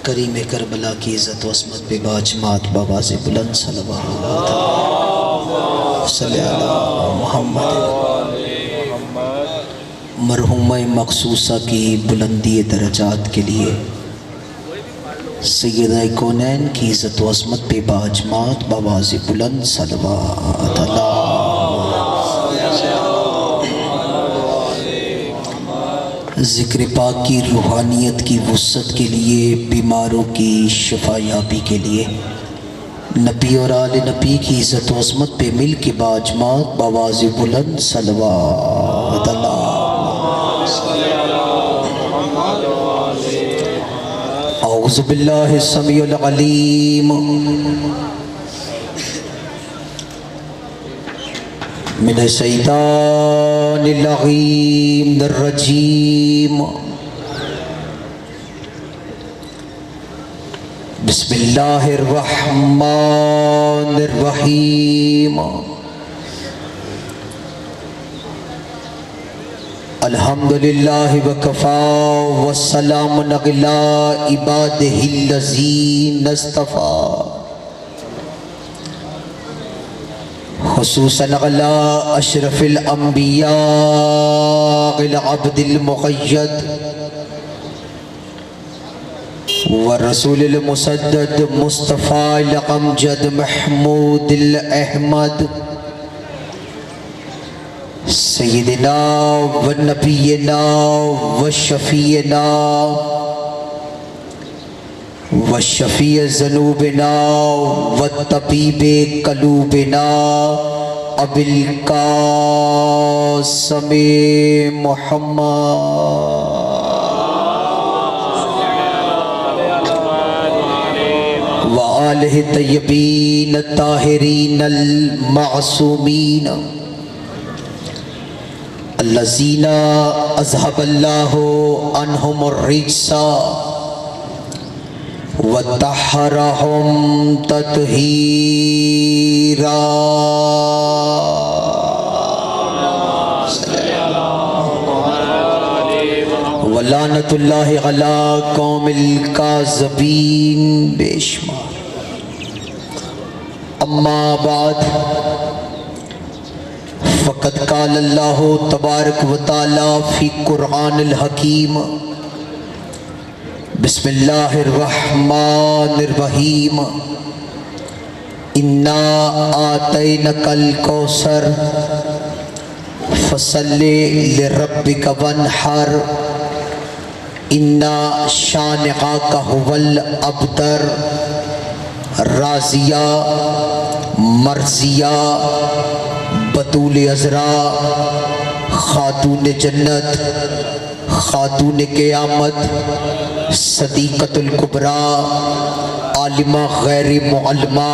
کریم کربلا کی عزت و عظمت پہ باجمات بآواز بلند صلوات صلی اللہ محمد مرحومہ مخصوصہ کی بلندی درجات کے لیے سیدہ کونین کی عزت و عظمت پہ باجمات بآواز بلند صلوات اللہ ذکر پاک کی روحانیت کی وسعت کے لیے، بیماروں کی شفا یابی کے لیے، نبی اور آل نبی کی عزت و عظمت پہ مل کے باجمات بآواز بلند صلوات اللہ اعوذ باللہ السمیع العلیم من الشیطان اللعین الرجیم بسم اللہ الرحمن الرحیم الحمدللہ وکفا والسلام علی عبادہ الذین اصطفیٰ خصوصاً علی اشرف الانبیاء العبد المقید والرسول المسدد مصطفیٰ الامجد محمود الاحمد سیدنا و نبینا و شفیعنا و شفیع ذنوبنا و طبیب قلوبنا ابی القاسم محمد و آلہ الطیبین الطاہرین المعصومین الذین اذهب اللہ عنہم الرجس وطہرہم تطہیرا ولعنۃ اللہ علی قوم الکاذبین بے شمار اما بعد فقد قال اللہ تبارک و تعالی فی قرآن الحکیم بسم اللہ الرحمن الرحیم انا آتینک الکوثر فصل لربک وانحر انا شانئک هو الابتر راضیہ مرضیہ بطول عذرا خاتون جنت خاتون قیامت صدیقۃ الکبریٰ عالمہ غیر معلمہ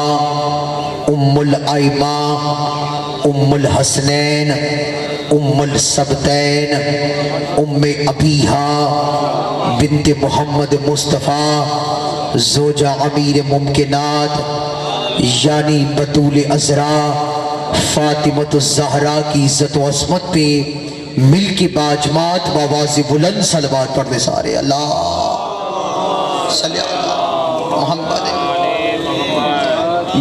ام الائمہ ام الحسنین ام السبتین ام ابیہا بنت محمد مصطفیٰ زوجہ امیر ممکنات یعنی بطول عذرا فاطمۃ الزہرا کی عزت و عظمت پہ مل کی باجمات بآواز بلند صلوات پڑھنے سارے اللہ صلی اللہ محمد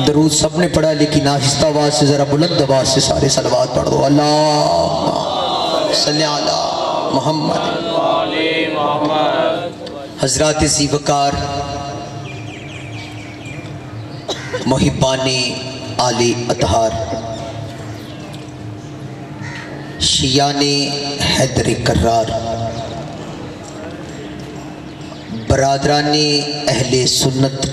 درود سب نے پڑھا لیکن آہستہ آواز سے ذرا بلند آواز سے سارے صلوات پڑھ دو اللہ صلی اللہ محمد حضرات ذی وقار محبان آل اطہار شیعان حیدر کرار برادران اہل سنت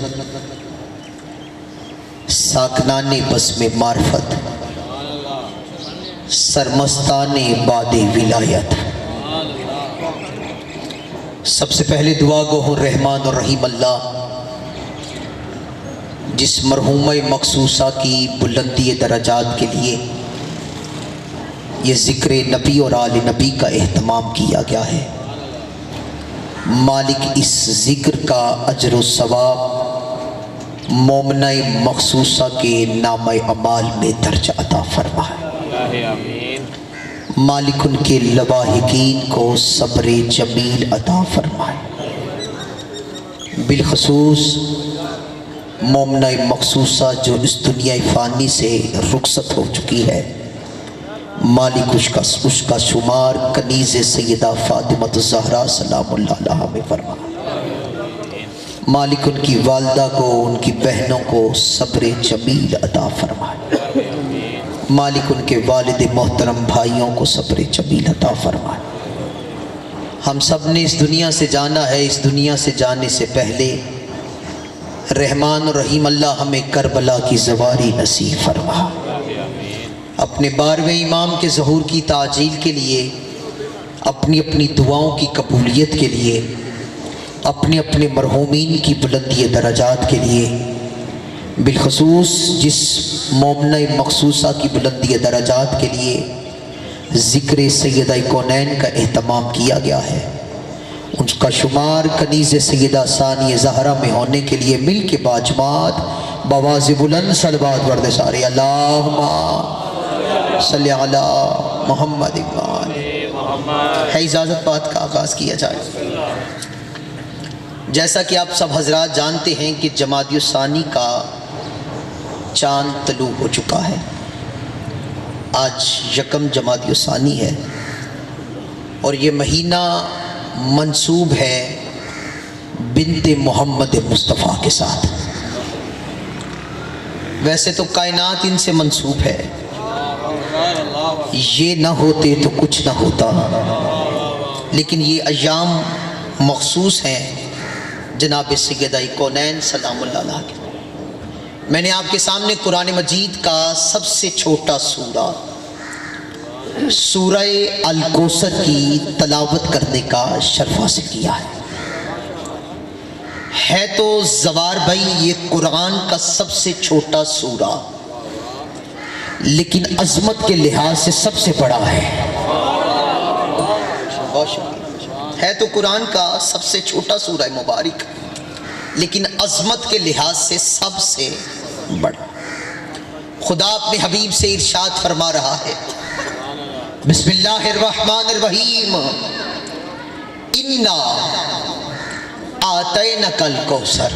ساکنان بزم معرفت سرمستان باد ولایت سب سے پہلے دعا گو ہوں رحمان الرحیم اللہ جس مرحومہ مخصوصہ کی بلندی درجات کے لیے یہ ذکر نبی اور آل نبی کا اہتمام کیا گیا ہے، مالک اس ذکر کا اجر و ثواب مومنہ مخصوصہ کے نام اعمال میں درج عطا فرمائے۔ مالک ان کے لواحقین کو صبر جمیل عطا فرمائے۔ بالخصوص مومنہ مخصوصہ جو اس دنیا فانی سے رخصت ہو چکی ہے، مالک اس کا شمار کنیز سیدہ فاطمہ الزہرا سلام اللہ علیہا میں فرما۔ مالک ان کی والدہ کو، ان کی بہنوں کو صبر جمیل عطا فرمائے۔ مالک ان کے والد محترم بھائیوں کو صبر جمیل عطا فرمائے۔ ہم سب نے اس دنیا سے جانا ہے، اس دنیا سے جانے سے پہلے رحمان و رحیم اللہ ہمیں کربلا کی زواری نصیب فرما۔ اپنے 12ویں امام کے ظہور کی تعجیل کے لیے، اپنی اپنی دعاؤں کی قبولیت کے لیے، اپنے اپنے مرحومین کی بلندی درجات کے لیے، بالخصوص جس مومنہ مخصوصہ کی بلندی درجات کے لیے ذکر سیدہ کونین کا اہتمام کیا گیا ہے، ان کا شمار کنیز سیدہ ثانی زہرا میں ہونے کے لیے مل کے باجماعت بواز بلند صلوات ورد سارے اللہم صلی علی محمد ہے۔ اجازت بات کا آغاز کیا جائے۔ جیسا کہ آپ سب حضرات جانتے ہیں کہ جمادی الثانی کا چاند طلوع ہو چکا ہے، آج یکم جمادی الثانی ہے، اور یہ مہینہ منسوب ہے بنت محمد مصطفیٰ کے ساتھ۔ ویسے تو کائنات ان سے منسوب ہے، یہ نہ ہوتے تو کچھ نہ ہوتا، لیکن یہ ایام مخصوص ہیں جناب سیدہ کونین سلام اللہ علیہ کے۔ میں نے آپ کے سامنے قرآن مجید کا سب سے چھوٹا سورہ، سورہ الکوثر کی تلاوت کرنے کا شرف حاصل کیا ہے تو زوار بھائی یہ قرآن کا سب سے چھوٹا سورہ، لیکن عظمت کے لحاظ سے سب سے بڑا ہے۔ ہے تو قرآن کا سب سے چھوٹا سورہ مبارک، لیکن عظمت کے لحاظ سے سب سے بڑا۔ خدا اپنے حبیب سے ارشاد فرما رہا ہے، بسم اللہ الرحمن الرحیم، انا آتینک الکوثر۔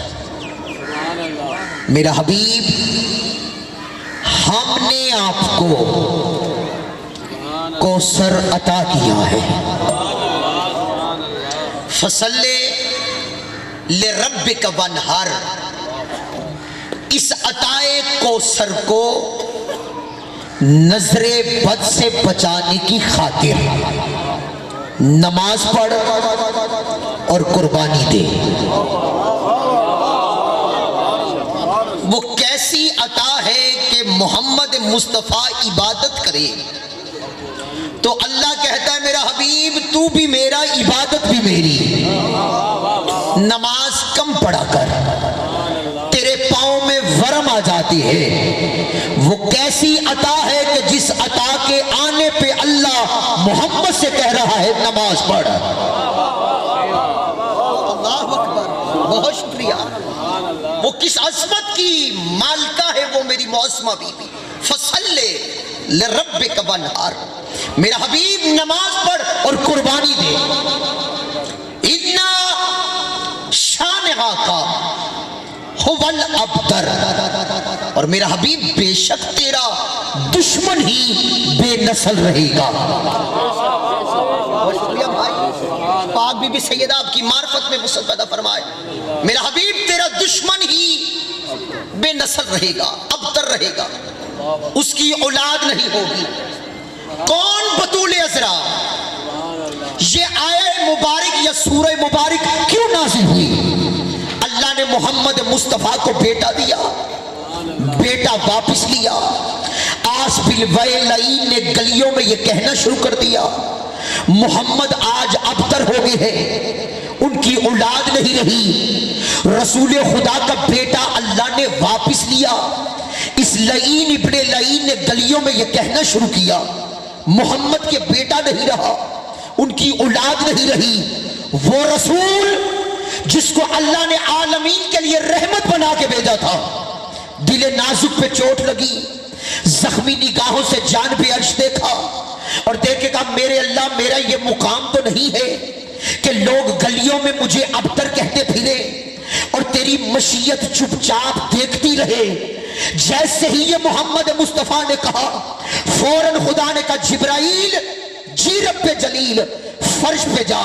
میرا حبیب ہم نے آپ کو کوثر عطا کیا ہے، فصلی لربک وانحر۔ اس عطائے کوثر کو نظر بد سے بچانے کی خاطر نماز پڑھ اور قربانی دے۔ وہ کیسی عطا ہے کہ محمد مصطفیٰ عبادت کرے تو اللہ کہتا ہے میرا حبیب تو بھی میرا، عبادت بھی میری، نماز کم پڑھا کر، تیرے پاؤں میں ورم آ جاتی ہے۔ وہ کیسی عطا ہے کہ جس عطا کے آنے پہ اللہ محمد سے کہہ رہا ہے نماز پڑھ۔ اللہ اکبر، بہت شکریہ۔ وہ کس عظمت کی مالکہ ہے وہ میری معصومہ بی بی، فصلی لربک وانحر، میرا حبیب نماز پڑھ اور قربانی دے۔ انا شانہا کا هو الابتر، اور میرا حبیب بے شک تیرا دشمن ہی بے نسل رہے گا۔ شکریہ بھائی، پاک بی بی سیدہ آپ کی معرفت میں وسعت پیدا فرمائے۔ میرا حبیب تیرا دشمن ہی بے نسل رہے گا، ابتر رہے گا، اس کی اولاد نہیں ہوگی۔ کون بطول عذرا؟ یہ آیہ مبارک یا سورہ مبارک کیوں نازل ہوئی؟ اللہ نے محمد مصطفیٰ کو بیٹا دیا، بیٹا واپس لیا، آس بالویل لعین نے گلیوں میں یہ کہنا شروع کر دیا محمد آج ابتر ہو گئے ہیں، ان کی اولاد نہیں رہی، رسول خدا کا بیٹا اللہ نے واپس لیا۔ اس لعین ابن لعین نے گلیوں میں یہ کہنا شروع کیا محمد کے بیٹا نہیں رہا، ان کی اولاد نہیں رہی۔ وہ رسول جس کو اللہ نے عالمین کے لیے رحمت بنا کے بھیجا تھا، دل نازک پہ چوٹ لگی، زخمی نگاہوں سے جان بھی عرش دیکھا اور دیکھے کہا میرے اللہ میرا یہ مقام تو نہیں ہے کہ لوگ گلیوں میں مجھے ابتر کہتے پھرے، تیری مشیت چپ چاپ دیکھتی رہے۔ جیسے ہی یہ محمد مصطفیٰ نے کہا فوراً خدا نے کہا جبرائیل جی رب جلیل فرش پہ جا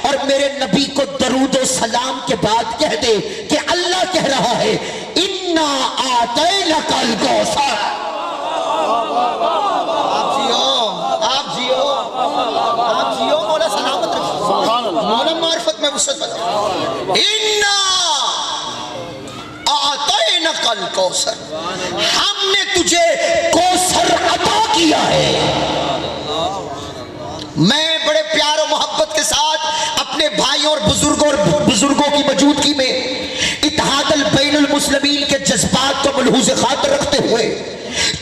اور میرے نبی کو درود و سلام کے بعد کہہ دے کہ اللہ کہہ رہا ہے اِنَّا آتَيْنَكَ الْكَوْثَرَ۔ آپ جیو مولا سلامت رکھیں، مولا معرفت میں وسعت بتا۔ اِنَّا آتَيْنَكَ الْكَوْثَرَ، ہم نے تجھے کوثر عطا کیا ہے۔ میں بڑے پیار و محبت کے ساتھ اپنے بھائیوں اور بزرگوں کی موجودگی میں اتحاد البین المسلمین کے جذبات کو ملحوظ خاطر رکھتے ہوئے،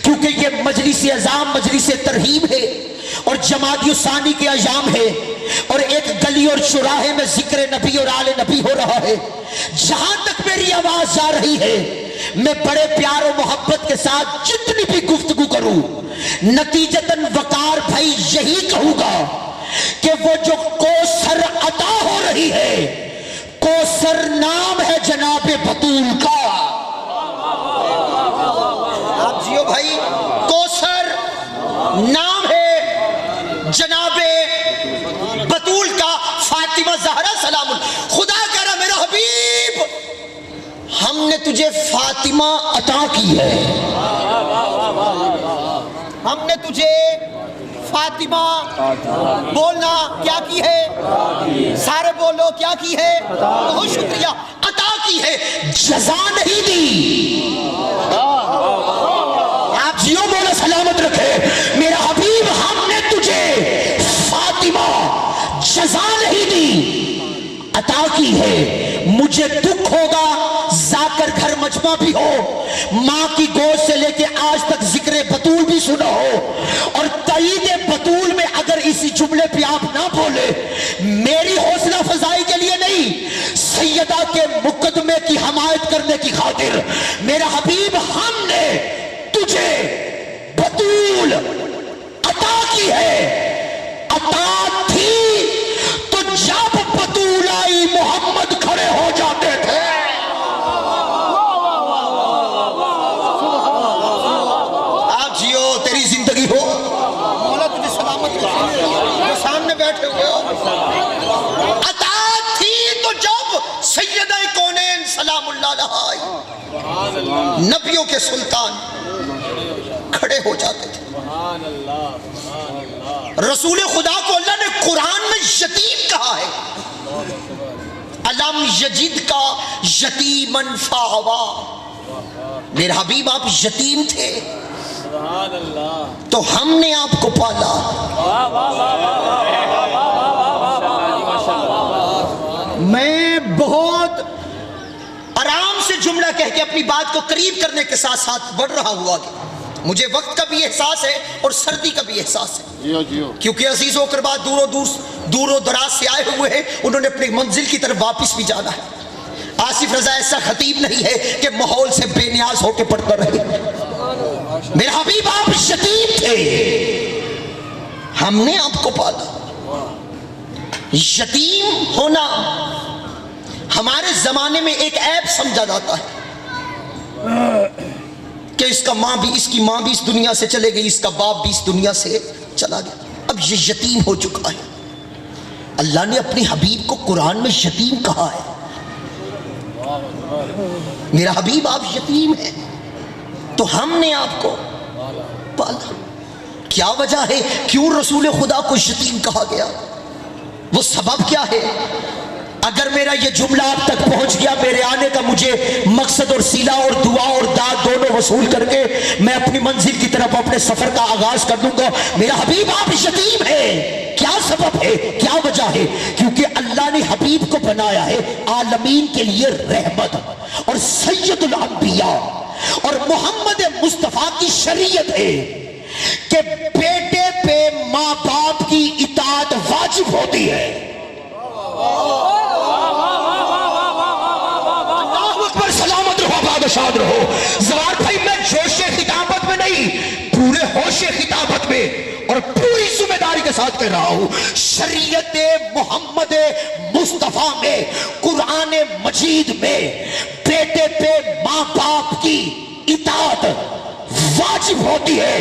کیونکہ یہ مجلس عظام مجلس ترہیب ہے اور جمادی الثانی کے ایام ہے اور ایک گلی اور چوراہے میں ذکر نبی اور آل نبی ہو رہا ہے، جہاں تک میری آواز جا رہی ہے میں بڑے پیار و محبت کے ساتھ جتنی بھی گفتگو کروں نتیجتاً وقار بھائی یہی کہوں گا کہ وہ جو کوثر عطا ہو رہی ہے، کوثر نام ہے جناب بطول کا۔ آپ جیو بھائی، کوثر نام ہے جناب بطول کا، فاطمہ زہرا سلام اللہ۔ خدا کہہ رہا میرا حبیب ہم نے تجھے فاطمہ عطا کی ہے، ہم نے تجھے فاطمہ بولنا کیا کی ہے، سارے بولو کیا کی ہے، بہت شکریہ، عطا کی ہے، جزا نہیں دی۔ آپ جیو مولا سلامت رکھے، میرا حبیب ہم نے تجھے فاطمہ جزا نہیں دی، عطا کی ہے۔ مجھے دکھ ہوگا ذاکر گھر مجمع بھی ہو، ماں کی گود سے لے کے آج تک ذکر بطول بھی سنا ہو، اور تعید بطول میں اگر اسی جملے پہ آپ نہ بولے، میری حوصلہ فزائی کے لیے نہیں، سیدہ کے مقدمے کی حمایت کرنے کی خاطر میرا حبیب ہم نے تجھے بطول عطا کی ہے۔ عطا تھی تو جب بطول آئی محمد کھڑے ہو جاتے تھے۔ آپ جیو تیری زندگی ہو، مولا تجھے سلامت رکھے، جو سامنے بیٹھے ہوئے ہو۔ عطا تھی تو جب سیدہ کونین سلام اللہ علیہ آئی، نبیوں کے سلطان کھڑے ہو جاتے تھے۔ رسول خدا کو اللہ نے قرآن میں یتیم کہا ہے، علم یجد کا یتیمن فآوا۔ میرے حبیب آپ یتیم تھے تو ہم نے آپ کو پالا۔ میں بہت آرام سے جملہ کہہ کے اپنی بات کو قریب کرنے کے ساتھ ساتھ بڑھ رہا ہوا کہ مجھے وقت کا بھی احساس ہے اور سردی کا بھی احساس ہے، کیونکہ عزیز و اقربا دور و دراز سے آئے ہوئے ہیں، انہوں نے اپنی منزل کی طرف واپس بھی جانا ہے۔ آصف رضا ایسا خطیب نہیں ہے کہ ماحول سے بے نیاز ہو کے پڑھتا رہے۔ میرے حبیب آپ یتیم تھے، ہم نے آپ کو پالا۔ یتیم ہونا ہمارے زمانے میں ایک عیب سمجھا جاتا ہے کہ اس کی ماں بھی اس دنیا سے چلے گئی، اس کا باپ بھی اس دنیا سے چلا گیا، اب یہ یتیم ہو چکا ہے۔ اللہ نے اپنے حبیب کو قرآن میں یتیم کہا ہے۔ میرا حبیب آپ یتیم ہیں تو ہم نے آپ کو پالا۔ کیا وجہ ہے کیوں رسول خدا کو یتیم کہا گیا؟ وہ سبب کیا ہے؟ اگر میرا یہ جملہ آپ تک پہنچ گیا، میرے آنے کا مجھے مقصد اور سیلا اور دعا اور داد دونوں وصول کر کے میں اپنی منزل کی طرف اپنے سفر کا آغاز کر دوں گا۔ میرا حبیب آپ یتیم ہے، کیا سبب ہے، کیا وجہ ہے؟ کیونکہ اللہ نے حبیب کو بنایا ہے عالمین کے لیے رحمت اور سید الانبیاء، اور محمد مصطفیٰ کی شریعت ہے کہ بیٹے پہ ماں باپ کی اطاعت واجب ہوتی ہے۔ سلامت رہو، بادشاہ رہو۔ زوار بھائی میں جوش خطابت میں نہیں، پورے ہوش آتش خطابت میں اور پوری ذمہ داری کے ساتھ کہہ رہا ہوں، شریعت محمد مصطفیٰ میں، قرآن مجید میں بیٹے پہ ماں باپ کی اطاعت واجب ہوتی ہے۔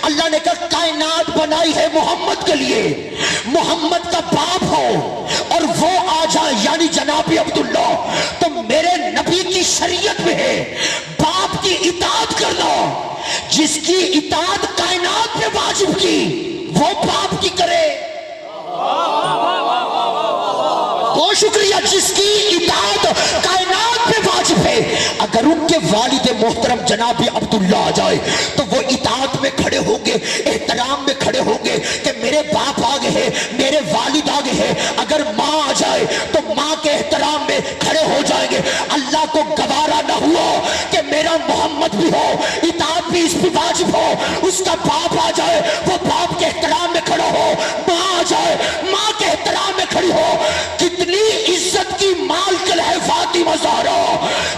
اللہ نے کہا کائنات بنائی ہے محمد کے لیے، محمد کا باپ ہو اور وہ آ جائے یعنی جناب عبداللہ، تو میرے نبی کی شریعت میں ہے باپ کی اطاعت کرنا۔ جس کی اطاعت کائنات میں واجب کی وہ باپ کی کرے۔ بہت شکریہ۔ جس کی اطاعت کائنات میں واجب ہے، اگر ان کے والد محترم جناب عبداللہ آ جائے تو وہ اطاعت میں کھڑے ہوں گے، احترام میں کھڑے ہوں گے کہ میرے باپ آگے ہیں، میرے والد آگے ہیں۔ اگر ماں آ جائے تو ماں کے احترام میں کھڑے ہو جائیں گے۔ اللہ کو گوارا نہ ہوا کہ میرا محمد بھی ہو، اطاعت بھی اس پہ واجب ہو، اس کا باپ آ جائے وہ باپ کے احترام میں کھڑا ہو، ماں آ جائے ماں کے احترام میں کھڑی ہو۔ کتنی عزت کی مالکل ہے فاطمہ زہرا،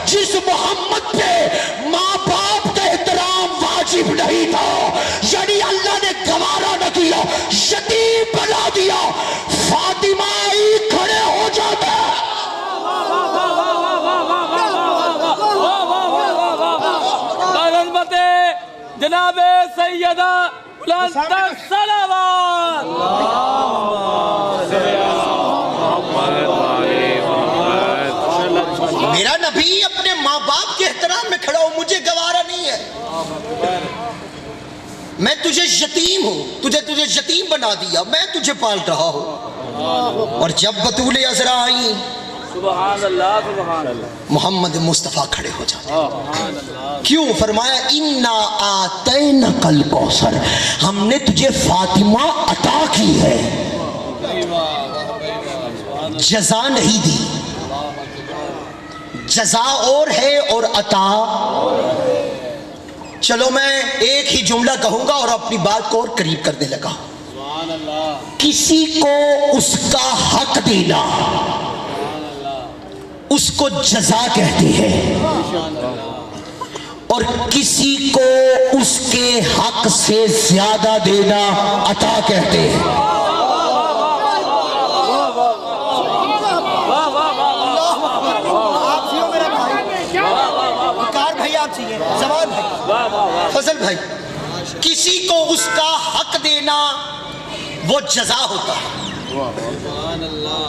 جس محمد پہ ماں باپ کا احترام واجب نہیں تھا، یعنی اللہ نے گوارا نہ کیا، یتیم بنا دیا، فاطمہ ہی کھڑے ہو جاتا۔ جناب سیدہ بلند صلوات میرا نبی اپنے ماں باپ کے احترام میں کھڑا ہو، مجھے گوارا نہیں ہے۔ میں تجھے یتیم ہوں، تجھے یتیم بنا دیا، میں تجھے پال رہا ہوں۔ اور جب بطول عذرا آئی، سبحان اللہ سبحان اللہ، محمد مصطفیٰ کھڑے ہو جاتے۔ کیوں؟ فرمایا اِنَّا آتَيْنَكَ الْكَوْثَرَ، ہم نے تجھے فاطمہ عطا کی ہے، جزا نہیں دی۔ جزا اور ہے اور عطا۔ چلو میں ایک ہی جملہ کہوں گا اور اپنی بات کو اور قریب کرنے لگا۔ کسی کو اس کا حق دینا اس کو جزا کہتے ہیں، اور کسی کو اس کے حق سے زیادہ دینا عطا کہتے ہیں۔ فضل بھائی، کسی کو اس کا حق دینا وہ جزا ہوتا ہے،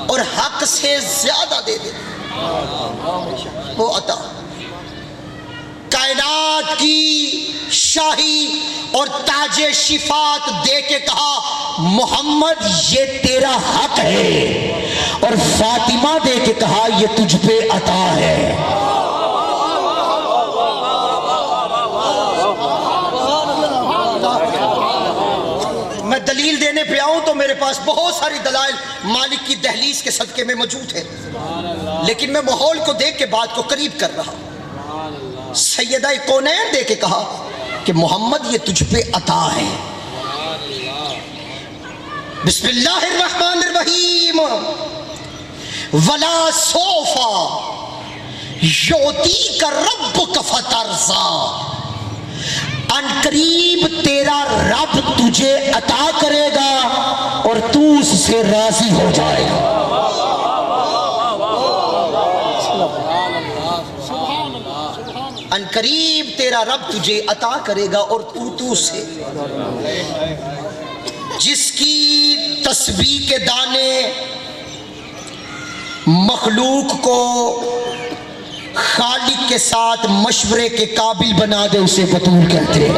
اور حق سے زیادہ دے دینا وہ عطا۔ کائنات کی شاہی اور تاج شفاعت دے کے کہا محمد یہ تیرا حق ہے، اور فاطمہ دے کے کہا یہ تجھ پہ عطا ہے۔ میں دلیل دینے پہ آؤں تو میرے پاس بہت ساری دلائل مالک کی دہلیز کے صدقے میں موجود ہے، لیکن میں ماحول کو دیکھ کے بات کو قریب کر رہا ہوں۔ سیدہ کونین دے کے کہا کہ محمد یہ تجھ پہ عطا ہے۔ بسم اللہ الرحمن الرحیم۔ ولا سوف یعطیک ربک فترضی، ان قریب تیرا رب تجھے عطا کرے گا اور تو اس سے راضی ہو جائے گا۔ ان قریب تیرا رب تجھے عطا کرے گا اور تو سے۔ جس کی تسبیح کے دانے مخلوق کو خالق کے ساتھ مشورے کے قابل بنا دے اسے بطول کہتے ہیں۔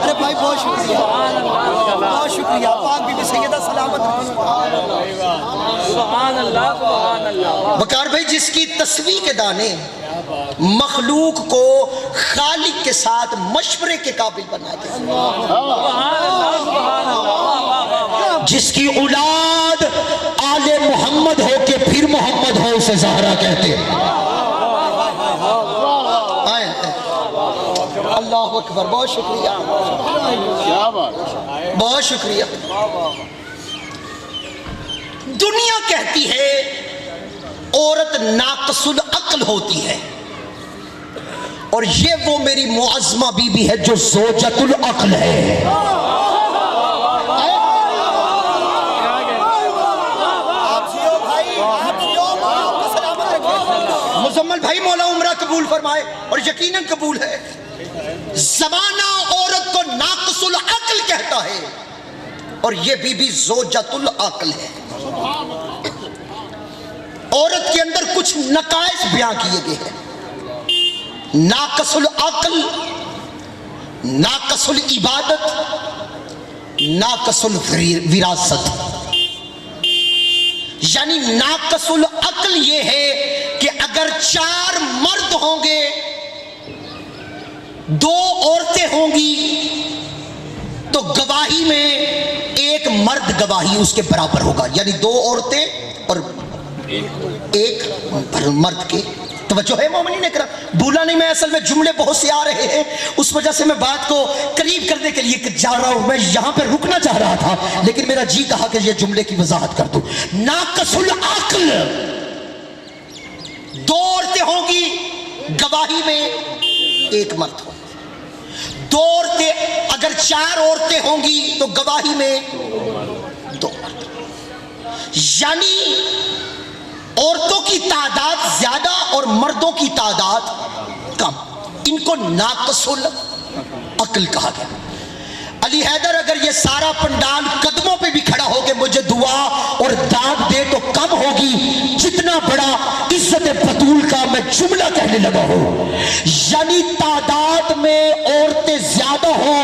ارے بھائی بہت شکریہ، بہت شکریہ۔ پاک بی بی سیدہ سلامت سبحان اللہ سبحان اللہ۔ بکار بھائی، جس کی تسبیح کے دانے مخلوق کو خالق کے ساتھ مشورے کے قابل بنا دے، جس کی اولاد آل محمد ہو کے پھر محمد ہو اسے زہرا کہتے ہیں۔ اللہ اکبر، بہت شکریہ، بہت شکریہ۔ دنیا کہتی ہے عورت ناقص العقل ہوتی ہے، اور یہ وہ میری معظمہ بی بی ہے جو زوجۃ العقل ہے. مزمل بھائی مولا عمرہ قبول فرمائے، اور یقیناً قبول ہے. زمانہ عورت کو ناقص العقل کہتا ہے اور یہ بی بی زوجۃ العقل ہے. عورت کے اندر کچھ نقائص بیان کیے گئے ہیں. ناقص العقل، ناقص العبادت، ناقص الوراثت. یعنی ناقص العقل یہ ہے کہ اگر 4 مرد ہوں گے، 2 عورتیں ہوں گی، تو گواہی میں ایک مرد گواہی اس کے برابر ہوگا. یعنی 2 عورتیں اور ایک مرد کے. توجہ ہے مومنین اکرام؟ بھولا نہیں میں، اصل میں جملے بہت سے آ رہے ہیں، اس وجہ سے میں بات کو قریب کرنے کے لیے جا رہا ہوں. میں یہاں پہ رکنا چاہ رہا تھا لیکن میرا جی کہا کہ یہ جملے کی وضاحت کر دوں. ناقص العقل، 2 عورتیں ہوں گی، گواہی میں ایک مرد ہو. 2 عورتیں، اگر 4 عورتیں ہوں گی تو گواہی میں 2 مرد. یعنی عورتوں کی تعداد زیادہ اور مردوں کی تعداد کم. ان کو ناقص العقل کہا گیا. علی حیدر اگر یہ سارا پنڈال قدموں پہ بھی کھڑا ہو کے مجھے دعا اور داد دے تو کم ہوگی جتنا بڑا عزت بطول کا میں جملہ کہنے لگا ہوں. یعنی تعداد میں عورتیں زیادہ ہوں،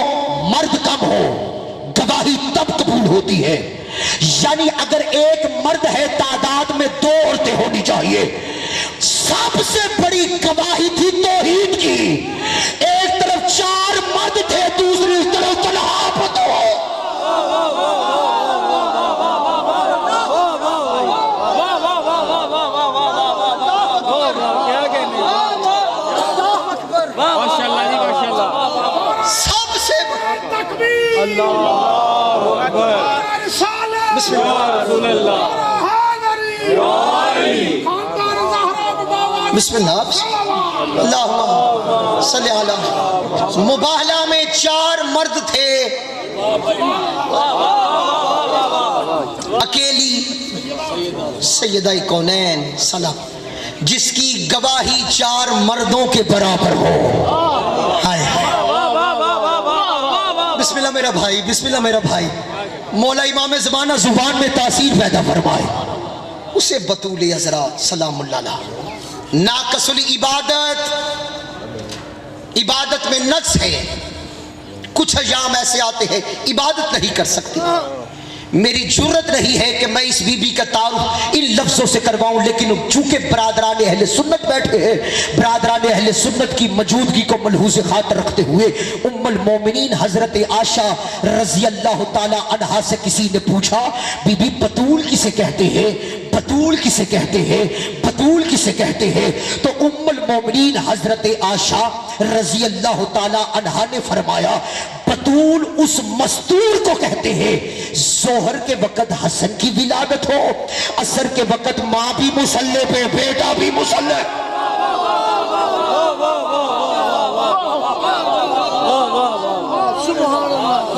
مرد کم ہو، گواہی تب قبول ہوتی ہے. یعنی اگر ایک مرد ہے، تعداد میں 2 عورتیں ہونی چاہیے. سب سے بڑی گواہی تھی توحید کی. ایک طرف 4 مرد تھے، دوسری طرف طلحہ پتو. سب سے بسم اللہ اللہم صلی علی. مباہلہ میں 4 مرد تھے، اکیلی سیدہ کونین سلام جس کی گواہی 4 مردوں کے برابر ہو. ہائے بسم اللہ میرا بھائی، بسم اللہ میرا بھائی. مولا امام زمانہ زبان میں تاثیر پیدا فرمائے. اسے بطول عذرا سلام اللہ علیہ. ناقص العبادت، عبادت میں نقص ہے. کچھ ایام ایسے آتے ہیں عبادت نہیں کر سکتی. میری جرت نہیں ہے کہ میں اس بی بی کا تعارف ان لفظوں سے کرواؤں، لیکن چونکہ برادران اہل سنت بیٹھے ہیں، برادران اہل سنت کی موجودگی کو ملحوظ خاطر رکھتے ہوئے ام المومنین حضرت عائشہ رضی اللہ تعالی عنہا سے کسی نے پوچھا، بی بی بطول کسے کہتے ہیں، بطول کسے کہتے ہیں، بطول کسے کہتے ہیں؟ تو ام المومنین حضرت عائشہ رضی اللہ تعالی عنہا نے فرمایا، بطول اس مستور کو کہتے ہیں ظہر کے وقت حسن کی ولادت ہو، عصر کے وقت ماں بھی مصلی پہ، بیٹا بھی مصلی.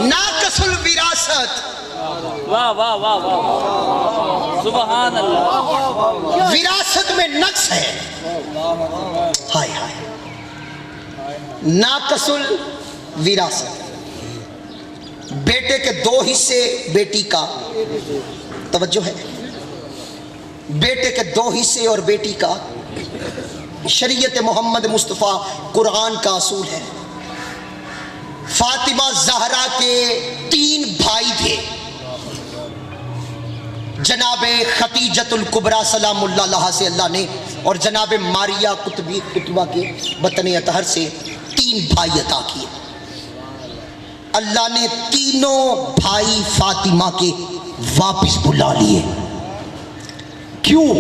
ناقص الوراثت، واہ واہ واہ واہ، سبحان اللہ. وراثت میں نقص ہے. ہائے ہائے. ناقص الوراثت، بیٹے کے 2 حصے بیٹی کا. توجہ ہے، بیٹے کے 2 حصے اور بیٹی کا. شریعت محمد مصطفیٰ قرآن کا اصول ہے. فاطمہ زہرا کے 3 بھائی تھے، جناب خدیجۃ الکبریٰ سلام اللہ علیہا سے اللہ نے، اور جناب ماریہ قطبہ کے بطن اطہر سے 3 بھائی عطا کیے. اللہ نے تینوں بھائی فاطمہ کے واپس بلا لیے. کیوں؟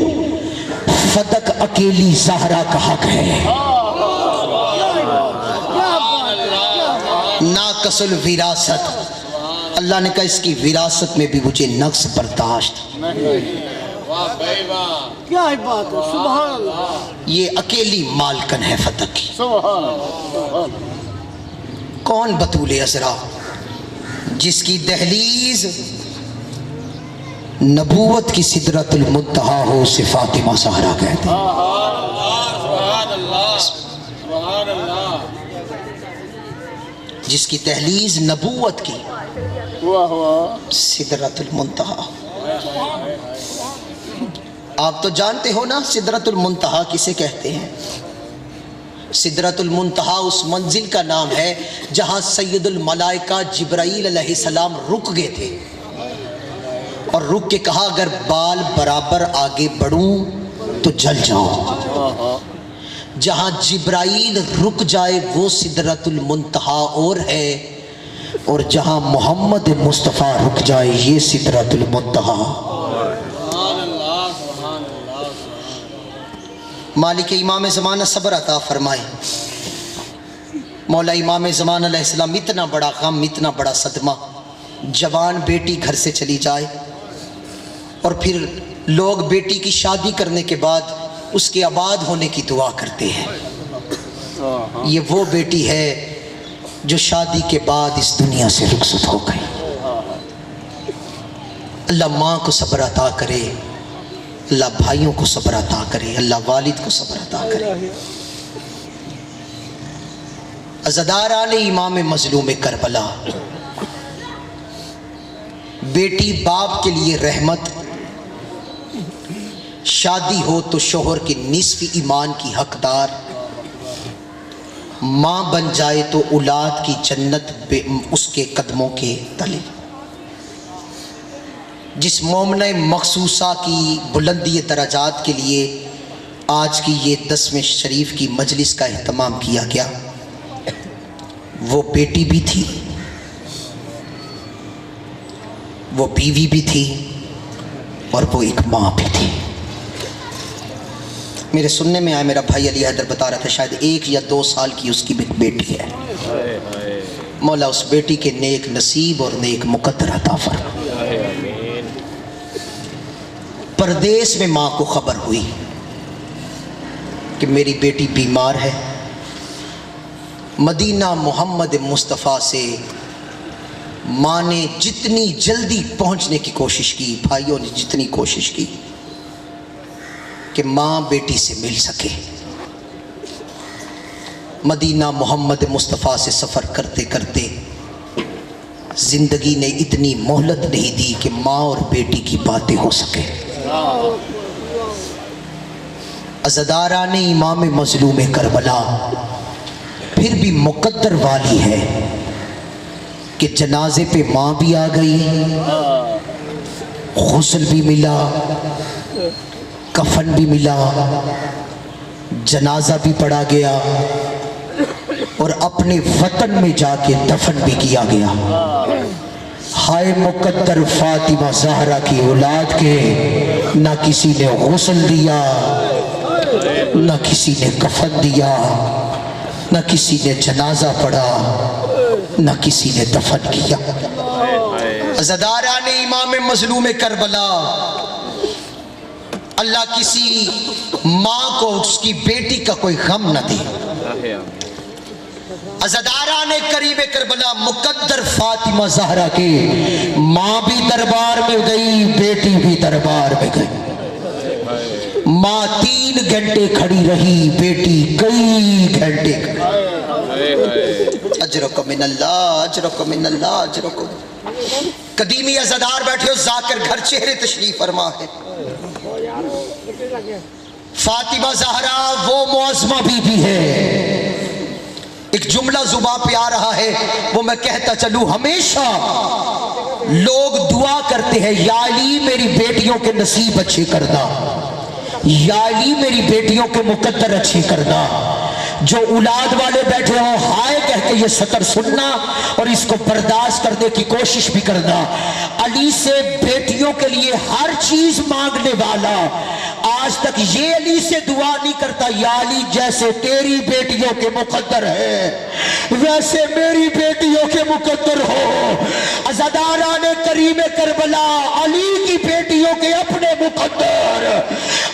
فدق اکیلی زہرا کا حق ہے. ناقص الوراثت، اللہ نے کہا اس کی وراثت میں بھی مجھے نقص برداشت. کیا ہی بات ہے، سبحان اللہ، یہ اکیلی مالکن ہے فتح کی۔ سبحان اللہ، کون بطول عذرا جس کی دہلیز نبوت کی سدرۃ المنتہا ہو، اسے فاطمہ زہرا کہتے ہیں۔ جس کی دہلیز نبوت کی واہ واہ، سدرۃ المنتہا۔ آپ تو جانتے ہو نا سدرۃ المنتہا کسے کہتے ہیں؟ سدرۃ المنتہا اس منزل کا نام ہے جہاں سید الملائکہ جبرائیل علیہ السلام رک گئے تھے، اور رک کے کہا اگر بال برابر آگے بڑھوں تو جل جاؤں۔ جہاں جبرائیل رک جائے وہ سدرۃ المنتہا اور ہے، اور جہاں محمد مصطفیٰ رک جائے یہ سدرۃ المنتہا۔ مالک امام زمانہ صبر عطا فرمائے۔ مولا امام زمانہ علیہ السلام، اتنا بڑا غم، اتنا بڑا صدمہ، جوان بیٹی گھر سے چلی جائے، اور پھر لوگ بیٹی کی شادی کرنے کے بعد اس کے آباد ہونے کی دعا کرتے ہیں۔ یہ وہ بیٹی ہے جو شادی کے بعد اس دنیا سے رخصت ہو گئی۔ اللہ ماں کو صبر عطا کرے، اللہ بھائیوں کو صبر عطا کرے، اللہ والد کو صبر عطا کرے۔ عزاداران امام مظلوم کربلا، بیٹی باپ کے لیے رحمت، شادی ہو تو شوہر کے نصف ایمان کی حقدار، ماں بن جائے تو اولاد کی جنت اس کے قدموں کے تلے۔ جس مومنہ مخصوصہ کی بلندی درجات کے لیے آج کی یہ 10ویں شریف کی مجلس کا اہتمام کیا گیا، وہ بیٹی بھی تھی، وہ بیوی بھی تھی، اور وہ ایک ماں بھی تھی۔ میرے سننے میں آیا، میرا بھائی علی حیدر بتا رہا تھا شاید 1 یا 2 سال کی اس کی بیٹی ہے۔ مولا اس بیٹی کے نیک نصیب اور نیک مقدر عطا فرمائے۔ پردیس میں ماں کو خبر ہوئی کہ میری بیٹی بیمار ہے۔ مدینہ محمد مصطفیٰ سے ماں نے جتنی جلدی پہنچنے کی کوشش کی، بھائیوں نے جتنی کوشش کی کہ ماں بیٹی سے مل سکے۔ مدینہ محمد مصطفیٰ سے سفر کرتے کرتے زندگی نے اتنی مہلت نہیں دی کہ ماں اور بیٹی کی باتیں ہو سکے۔ عزاداران امام مظلوم کربلا، پھر بھی مقدر والی ہے کہ جنازے پہ ماں بھی آ گئی، غسل بھی ملا، کفن بھی ملا، جنازہ بھی پڑھا گیا، اور اپنے وطن میں جا کے دفن بھی کیا گیا۔ ہائے مقدر فاطمہ زہرا کی اولاد کے، نہ کسی نے غسل دیا، نہ کسی نے کفن دیا، نہ کسی نے جنازہ پڑھا، نہ کسی نے دفن کیا۔ عزاداران امام مظلوم کربلا، اللہ کسی ماں کو اس کی بیٹی کا کوئی غم نہ دے۔ عزاداران کریم کربلا، مقدر فاطمہ زہرا کے ماں بھی دربار میں گئی، بیٹی بھی دربار میں گئی۔ ماں 3 گھنٹے کھڑی رہی، بیٹی کئی گھنٹے کھڑی۔ اجرکم من اللہ، اجرکم من اللہ، اجرکم۔ قدیمی عزادار بیٹھے ہو، ذاکر گھر چہرے تشریف فرما ہے۔ فاطمہ زہرا وہ معظمہ بی بی ہے۔ ایک جملہ زباں پہ آ رہا ہے، وہ میں کہتا چلوں، ہمیشہ لوگ دعا کرتے ہیں یا علی میری بیٹیوں کے نصیب اچھے کرنا، یا علی میری بیٹیوں کے مقدر اچھے کرنا۔ جو اولاد والے بیٹھے ہوں، ہائے کہہ کے یہ سطر سننا اور اس کو برداشت کرنے کی کوشش بھی کرنا۔ علی سے بیٹیوں کے لیے ہر چیز مانگنے والا آج تک یہ علی سے دعا نہیں کرتا یا علی جیسے تیری بیٹیوں کے مقدر ہے ویسے میری بیٹیوں کے مقدر ہو. عزاداران کریم کربلا علی کی بیٹیوں کے اپنے مقدر.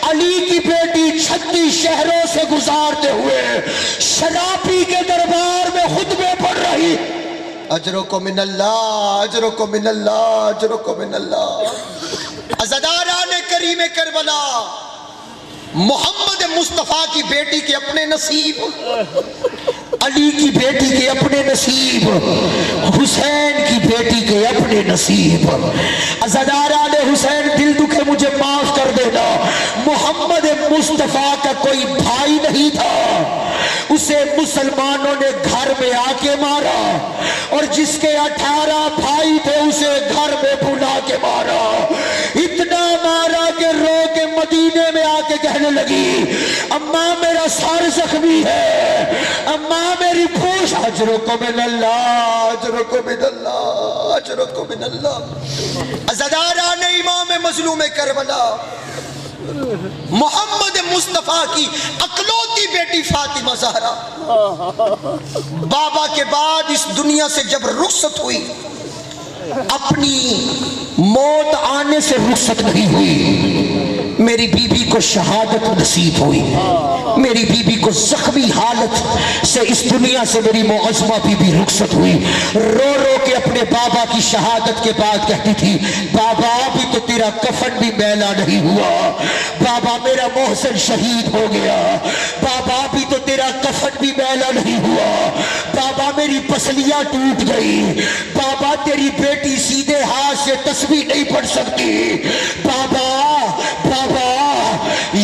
علی کی بیٹی 36 شہروں سے گزارتے ہوئے شرابی کے دربار میں خطبے پڑھ رہی. اجرکم من اللہ اجرکم من اللہ اجرکم من اللہ. عزاداران کریم کربلا محمد مصطفیٰ کی بیٹی کے اپنے نصیب, علی کی بیٹی کے اپنے نصیب, حسین کی بیٹی کے اپنے نصیب. عزاداران حسین دل دکھے مجھے معاف کر دینا, محمد مصطفیٰ کا کوئی بھائی نہیں تھا, اسے مسلمانوں نے گھر میں آ کے مارا, اور جس کے 18 بھائی تھے اسے گھر میں بلا کے مارا. اتنا مارا کہ رو کے مدینے میں آ کے کہنے لگی اماں میرا سر زخمی ہے, اماں میری پوچھ. اجرکم من اللہ اجرکم من اللہ اجرکم من اللہ. عزاداران امام مظلوم کربلا محمد مصطفیٰ کی اکلوتی بیٹی فاطمہ زہرا بابا کے بعد اس دنیا سے جب رخصت ہوئی, اپنی موت آنے سے رخصت نہیں ہوئی, میری بی بی کو شہادت نصیب ہوئی. میری بی بی کو زخمی حالت سے اس دنیا سے میری معظمہ بی بی رخصت ہوئی. رو رو کے اپنے بابا کی شہادت کے بعد کہتی تھی بابا ابھی تو تیرا کفن بھی میلا نہیں ہوا, بابا میرا محسن شہید ہو گیا, بابا ابھی تو تیرا کفن بھی میلا نہیں ہوا, بابا میری پسلیاں ٹوٹ گئی, بابا تیری بیٹی سیدھے ہاتھ سے تسبیح نہیں پڑھ سکتی, بابا بابا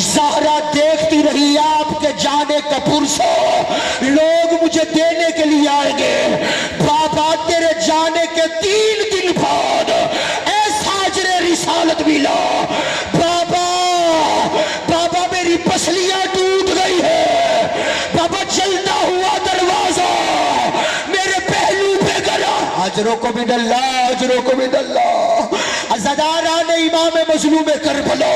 زہرا دیکھتی رہی آپ کے جانے کا پرسا, لوگ مجھے دینے کے لیے آئیں گے, بابا تیرے جانے کے 3 دن بعد اے ساجر رسالت ملا, بابا بابا میری پسلیاں ٹوٹ گئی ہے, بابا جلتا ہوا دروازہ میرے پہلو پہ گرا. اجرکم من اللہ اجرکم من اللہ. عزاداران امام مظلوم کربلا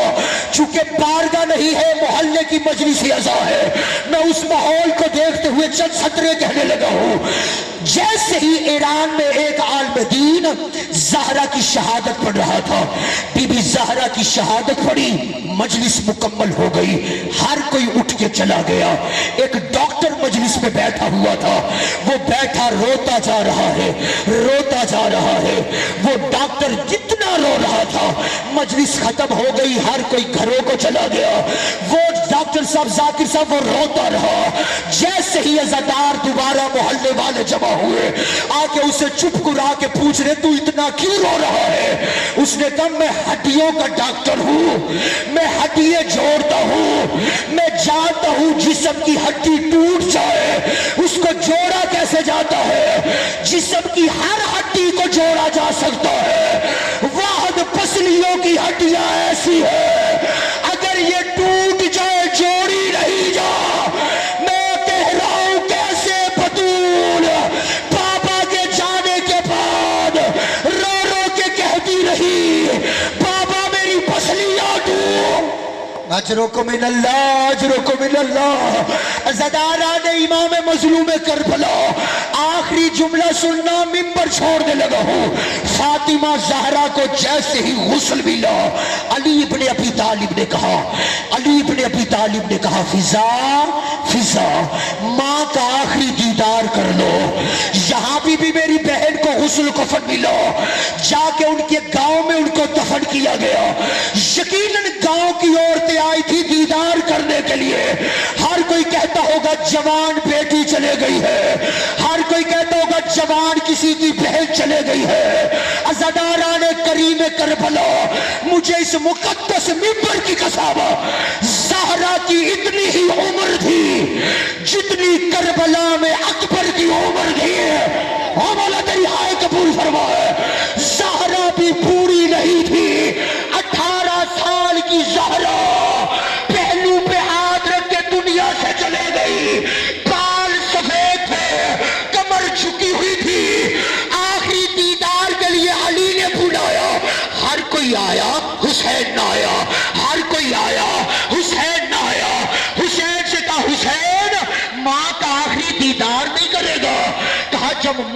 چونکہ بارگاہ نہیں ہے محلے کی مجلس عزا ہے, میں اس ماحول کو دیکھتے ہوئے چند سطریں کہنے لگا ہوں. جیسے ہی ایران میں ایک عالم دین زہرا کی شہادت پڑھ رہا تھا, بی بی زہرا کی شہادت پڑھی, مجلس مکمل ہو گئی, ہر کوئی اٹھ کے چلا گیا. ایک ڈاکٹر مجلس میں بیٹھا ہوا تھا, وہ بیٹھا روتا جا رہا ہے روتا جا رہا ہے. وہ ڈاکٹر جتنا رو رہا تھا مجلس ختم ہو گئی, ہر کوئی گھروں کو چلا گیا. وہ ڈاکٹر صاحب ذاکر صاحب وہ روتا رہا. جیسے ہی عزادار دوبارہ محلے والے جمع ہوئے آ کے اسے چپ کرا کے پوچھ رہے تو اتنا کیوں رو رہا ہے؟ اس نے کہا میں ہڈیوں کا ڈاکٹر ہوں, میں ہڈیاں جوڑتا ہوں, میں جانتا ہوں جسم کی ہڈی ٹوٹ جائے اس کو جوڑا کیسے جاتا ہے, جسم کی ہر ہڈی کو جوڑا جا سکتا ہے, واحد پسلیوں کی ہڈیاں ایسی ہے اگر یہ ٹوٹ جائے جوڑی نہیں جا. میں کہہ رہا ہوں کیسے بطول بابا کے جانے کے بعد رو رو کے کہتی رہی بابا میری پسلیاں ٹوٹ. اجرکم من اللہ اجرکم من اللہ. عزاداران امام مظلوم کربلا آخری جملہ سننا, منبر چھوڑنے لگا ہوں. فاطمہ زہرا کو جیسے ہی غسل ملا, علی ابن ابی طالب نے کہا, علی ابن ابی طالب نے کہا فضا فضا ماں کا آخری دیدار کر لو. یہاں بھی میری بہن کو غسل کفن ملا, جا کے ان کے گاؤں میں ان کو دفن کیا گیا. یقیناً گاؤں کی عورتیں آئی تھی دیدار کرنے کے لیے. ہر کوئی کہتا ہوگا جوان بیٹی چلے گئی ہے, ہر کوئی کہتا ہوگا جوان کسی کی بہن چلے گئی ہے. عزاداران کریم کربلا مجھے اس مقدس منبر کی قسم, زہرا کی اتنی ہی عمر تھی جتنی کربلا میں اکبر کی عمر تھی. مولا تیری ہائے قبول فرمائے. زہرا بھی پوری نہیں تھی, 18 سال کی زہرا پہلو پہ ہاتھ رکھ کے دنیا سے چلے گئی. بال سفید تھے, کمر جھکی ہوئی تھی. آخری دیدار کے لیے علی نے بلایا, ہر کوئی آیا, حسین نہ آیا. ہر کوئی آیا, حسین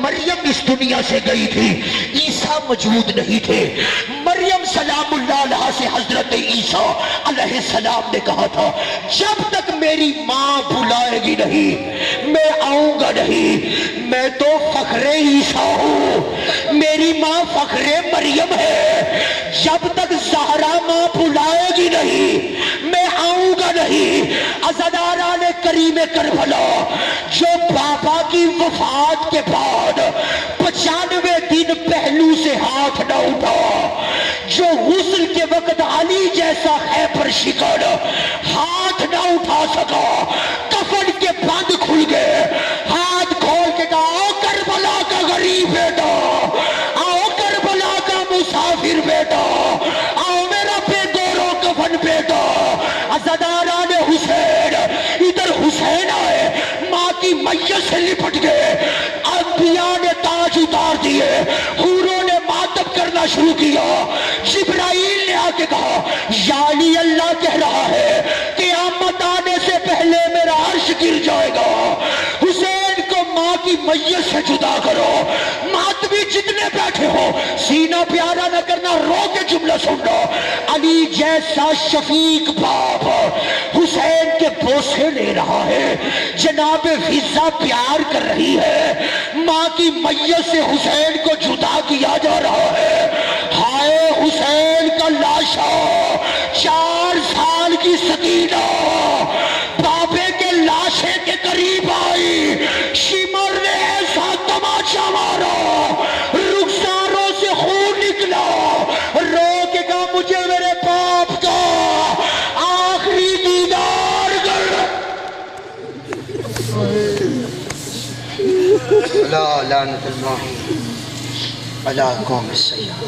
مریم اس دنیا سے گئی تھی عیسیٰ موجود نہیں تھے. مریم سلام اللہ علیہ سے حضرت عیسیٰ علیہ السلام نے کہا تھا جب تک میری ماں بلائے گی نہیں میں آؤں گا نہیں. میں تو فخر عیسیٰ ہوں, میری ماں فخر مریم ہے. جب تک زہرا ماں بلائے گی نہیں میں آؤں گا نہیں. عزاداران کریم کربلا جو بابا کی وفات کے بعد 95 دن پہلو سے ہاتھ نہ اٹھا, جو غسل کے وقت علی جیسا خیبر شکن ہاتھ نہ اٹھا سکا, کفن کے بند کھل گئے, ہاتھ کھول کے کہا آؤ کربلا کا غریب بیٹا, آؤ کربلا کا مسافر بیٹا, آؤ میرا بے گورو کفن بیٹا. عزاداران حسین ادھر حسین آئے, ماں کی میت سے لپٹ گئے, انبیاء نے تاج اتار دیے, حوروں نے ماتم کرنا شروع کیا. جبرائیل نے آ کے کہا یا علی اللہ کہہ رہا ہے قیامت آنے سے پہلے میرا عرش گر جائے گا, حسین کو ماں کی میت سے جدا کرو. ماتمی جتنے بیٹھے ہو سینہ پیارا نہ کرنا, رو کے جملہ سن لو. علی جیسا شفیق باپ حسین کے بوسے لے رہا ہے, جناب فضا پیار کر رہی ہے, ماں کی میت سے حسین کو جدا کیا جا رہا ہے. ہائے حسین کا لاشا 4 سال کی سکینہ بابے کے لاشے کے قریب آئی, شمر نے ایسا تماشا مارا, رخساروں سے خون نکلا, رو کے کہا مجھے میرے باپ کا آخری دیدار کر. لا لعنت اللہ علی قوم السیاح.